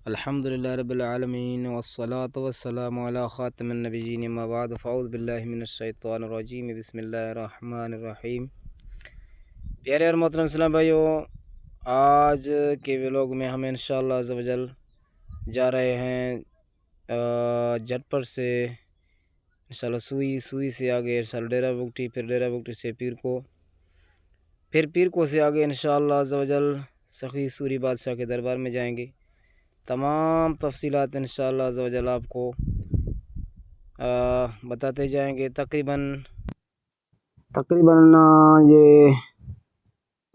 अल्हम्दुलिल्लाह रब्बिल आलमीन वस्सलातु वस्सलामु अला खातिमिन नबिय्यीन अम्मा बाद फ़अऊज़ु बिल्लाहि मिनश शैतानिर रजीम बिस्मिल्लाहिर रहमानिर रहीम। प्यारे और मोहतरम इस्लाम भाइयों, आज के व्लॉग में हम इंशाअल्लाह अज़्ज़ व जल जा रहे हैं झटपट से इंशाअल्लाह सुई से आगे इंशाअल्लाह डेरा बुगटी, फिर डेरा बुगटी से पीर को, फिर पीर को से आगे इंशाअल्लाह अज़्ज़ व जल सखी सूरी बादशाह के दरबार में जाएंगे। तमाम तफसीलात इंशाअल्लाह अज़्ज़ व जल आपको बताते जाएंगे। तकरीबन ये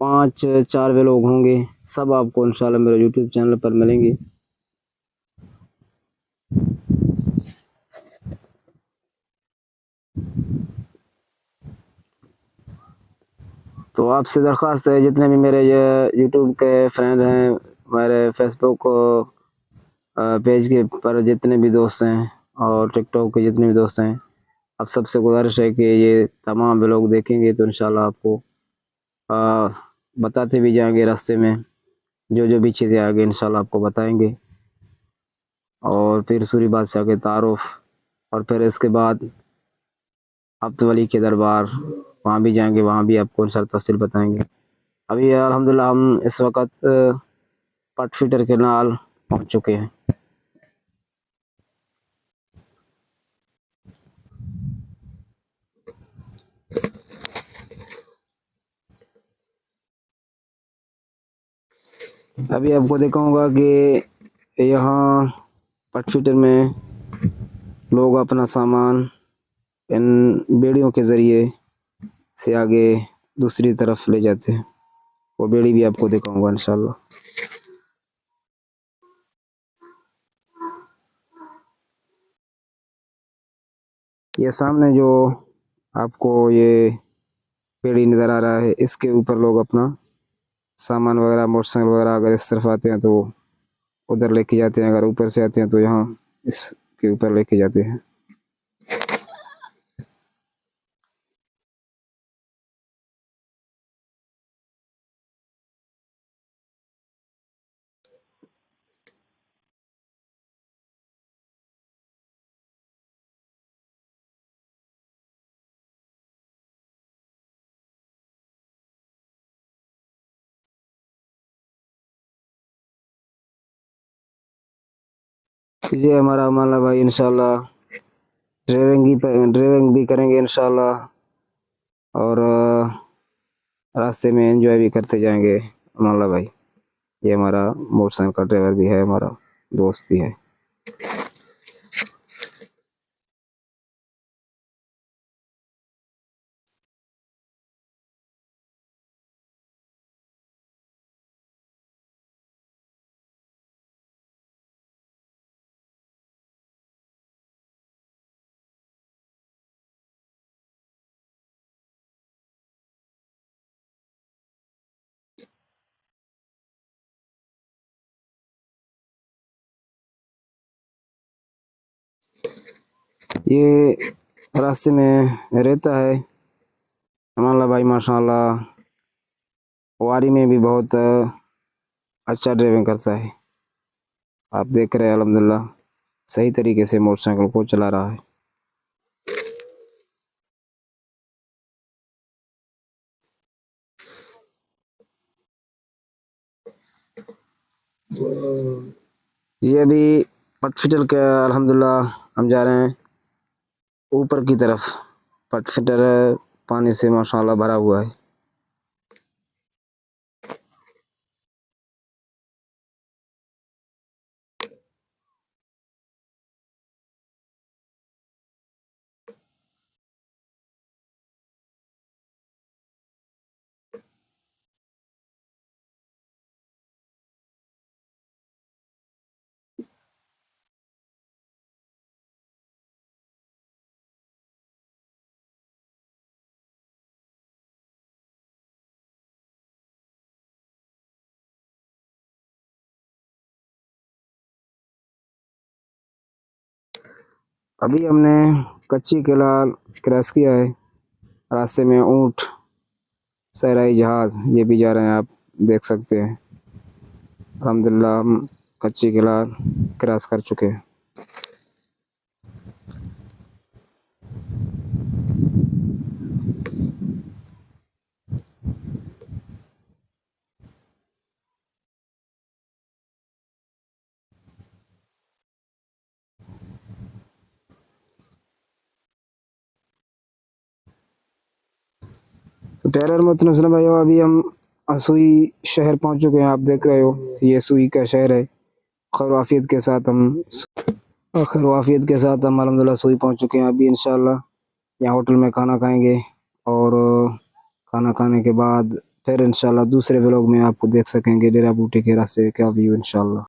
5-4 व्लॉग होंगे, सब आपको इंशाअल्लाह मेरे यूट्यूब चैनल पर मिलेंगे। तो आपसे दरख्वास्त है, जितने भी मेरे यूट्यूब के फ्रेंड हैं, मेरे फेसबुक पेज के पर जितने भी दोस्त हैं और टिकटॉक के जितने भी दोस्त हैं, आप सबसे गुजारिश है कि ये तमाम व्लॉग देखेंगे तो इंशाल्लाह आपको बताते भी जाएंगे रास्ते में, जो जो भी चीज़ें आगे इंशाल्लाह आपको बताएंगे। और फिर सूरी बादशाह के तारुफ, और फिर इसके बाद अब्द वली के दरबार, वहाँ भी जाएंगे, वहाँ भी आपको इंशाल्लाह तफसील बताएंगे। अभी अल्हम्दुलिल्लाह हम इस वक्त पट फिटर के नाल पहुँच चुके हैं। अभी आपको दिखाऊंगा कि यहाँ पट फिटर में लोग अपना सामान इन बेड़ियों के ज़रिए से आगे दूसरी तरफ ले जाते हैं। वो बेड़ी भी आपको दिखाऊंगा इंशाल्लाह। ये सामने जो आपको ये बेड़ी नज़र आ रहा है, इसके ऊपर लोग अपना सामान वगैरह, मोटरसाइकिल वगैरह अगर इस तरफ आते हैं तो उधर लेके जाते हैं, अगर ऊपर से आते हैं तो यहाँ इसके ऊपर लेके जाते हैं। ये हमारा माला भाई इंशाल्लाह ड्राइविंग भी करेंगे इंशाल्लाह, और रास्ते में एंजॉय भी करते जाएंगे माला भाई। ये हमारा मोटरसाइकिल का ड्राइवर भी है, हमारा दोस्त भी है। ये रास्ते में रहता है माला भाई माशाल्लाह, वारी में भी बहुत अच्छा ड्राइविंग करता है। आप देख रहे हैं अल्हम्दुलिल्लाह सही तरीके से मोटरसाइकिल को चला रहा है। ये अभी पटफिटर के अल्हम्दुलिल्लाह हम जा रहे हैं ऊपर की तरफ। पटफिटर पानी से माशाल्लाह भरा हुआ है। अभी हमने कच्ची केलाल क्रॉस किया है। रास्ते में ऊँट, सहराई जहाज, ये भी जा रहे हैं, आप देख सकते हैं। अल्हम्दुलिल्लाह कच्ची किला क्रॉस कर चुके हैं। तो प्यारे और मोहतरम मुस्लिम भाइयों, अभी हम सुई शहर पहुंच चुके हैं। आप देख रहे हो ये सुई का शहर है। खैरवाफियत के साथ हम अल्हम्दुलिल्लाह सुई पहुंच चुके हैं। अभी इंशाल्लाह यहाँ होटल में खाना खाएंगे और खाना खाने के बाद फिर इंशाल्लाह दूसरे व्लॉग में आपको देख सकेंगे डेरा बूटी के रास्ते का व्यू इंशाल्लाह।